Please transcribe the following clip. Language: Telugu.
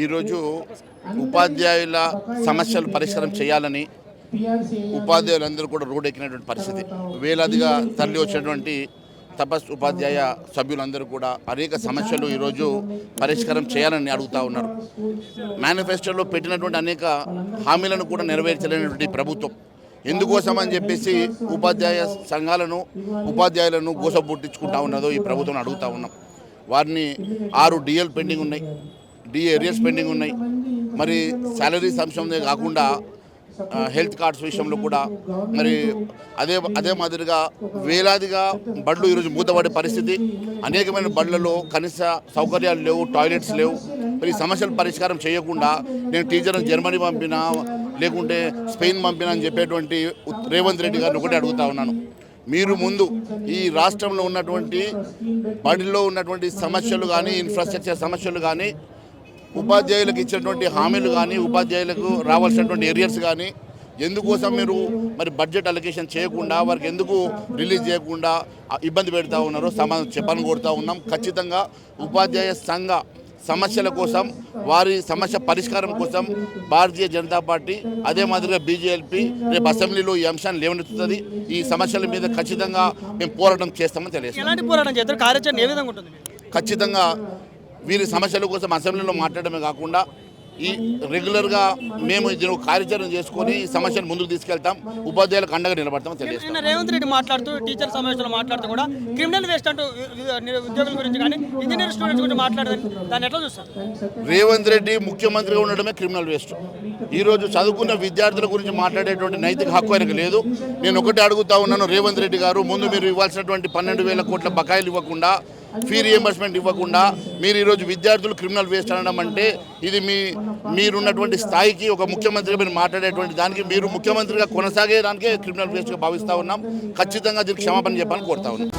ఈరోజు ఉపాధ్యాయుల సమస్యలు పరిష్కారం చేయాలని ఉపాధ్యాయులందరూ కూడా రోడ్ ఎక్కినటువంటి పరిస్థితి. వేలాదిగా తరలి వచ్చినటువంటి తపస్ ఉపాధ్యాయ సభ్యులందరూ కూడా అనేక సమస్యలు ఈరోజు పరిష్కారం చేయాలని అడుగుతూ ఉన్నారు. మేనిఫెస్టోలో పెట్టినటువంటి అనేక హామీలను కూడా నెరవేర్చలేనటువంటి ప్రభుత్వం ఎందుకోసం అని చెప్పేసి ఉపాధ్యాయ సంఘాలను ఉపాధ్యాయులను గోసపుట్టించుకుంటా ఉన్నదో ఈ ప్రభుత్వం అడుగుతూ ఉన్నాం. వారిని 6 డిఎల్ పెండింగ్ ఉన్నాయి, డిఏ ఏరియాస్ పెండింగ్ ఉన్నాయి. మరి శాలరీస్ అంశందే కాకుండా హెల్త్ కార్డ్స్ విషయంలో కూడా మరి అదే మాదిరిగా వేలాదిగా బళ్ళు ఈరోజు మూతపడే పరిస్థితి. అనేకమైన బళ్ళలో కనీస సౌకర్యాలు లేవు, టాయిలెట్స్ లేవు. మరి ఈ సమస్యలు పరిష్కారం చేయకుండా నేను టీచర్ని జర్మనీ పంపినా లేకుంటే స్పెయిన్ పంపినా అని చెప్పేటువంటి రేవంత్ రెడ్డి గారిని ఒకటే అడుగుతా ఉన్నాను. మీరు ముందు ఈ రాష్ట్రంలో ఉన్నటువంటి బడిలో ఉన్నటువంటి సమస్యలు కానీ, ఇన్ఫ్రాస్ట్రక్చర్ సమస్యలు కానీ, ఉపాధ్యాయులకు ఇచ్చినటువంటి హామీలు కానీ, ఉపాధ్యాయులకు రావాల్సినటువంటి ఏరియాస్ కానీ ఎందుకోసం మీరు మరి బడ్జెట్ అలొకేషన్ చేయకుండా వారికి ఎందుకు రిలీజ్ చేయకుండా ఇబ్బంది పెడతా ఉన్నారో సమాధానం చెప్పని కోరుతూ ఉన్నాం. ఖచ్చితంగా ఉపాధ్యాయ సంఘ సమస్యల కోసం, వారి సమస్య పరిష్కారం కోసం భారతీయ జనతా పార్టీ అదే మాదిరిగా బీజేపీ రేపు అసెంబ్లీలో ఈ అంశాన్ని లేవనెత్తుతుంది. ఈ సమస్యల మీద ఖచ్చితంగా మేము పోరాటం చేస్తామని తెలియజేస్తాం. ఎలాంటి పోరాటం చేస్తారు? కార్యాచరణ ఏ విధంగా ఉంటుంది? ఖచ్చితంగా వీరి సమస్యల కోసం అసెంబ్లీలో మాట్లాడమే కాకుండా ఈ రెగ్యులర్గా మేము దీని కార్యాచరణ చేసుకొని ఈ సమస్యను ముందుకు తీసుకెళ్తాం, ఉపాధ్యాయులకు అండగా నిలబడతామని తెలియజేస్తాం. రేవంత్ రెడ్డి మాట్లాడుతూ టీచర్ సమావేశంలో మాట్లాడుతూ కూడా క్రిమినల్ వేస్ట్ అంటూ ఉద్యోగుల గురించి కానీ ఇంజనీర్ స్టూడెంట్స్ గురించి మాట్లాడదని దాన్ని ఎట్లా చూస్తారు? రేవంత్ రెడ్డి ముఖ్యమంత్రిగా ఉండడమే క్రిమినల్ వేస్ట్. ఈరోజు చదువుకున్న విద్యార్థుల గురించి మాట్లాడేటువంటి నైతిక హక్కు ఆయనకు లేదు. నేను ఒకటి అడుగుతా ఉన్నాను, రేవంత్ రెడ్డి గారు ముందు మీరు ఇవ్వాల్సినటువంటి 12,000 కోట్ల బకాయిలు ఇవ్వకుండా, ఫీ రియంబర్స్మెంట్ ఇవ్వకుండా మీరు ఈరోజు విద్యార్థులు క్రిమినల్ వేస్ట్ అనడం అంటే ఇది మీరున్నటువంటి స్థాయికి ఒక ముఖ్యమంత్రిగా మీరు మాట్లాడేటువంటి దానికి మీరు ముఖ్యమంత్రిగా కొనసాగేదానికే క్రిమినల్ వేస్ట్గా భావిస్తూ ఉన్నాం. ఖచ్చితంగా దీనికి క్షమాపణ చెప్పాలని కోరుతా ఉన్నాం.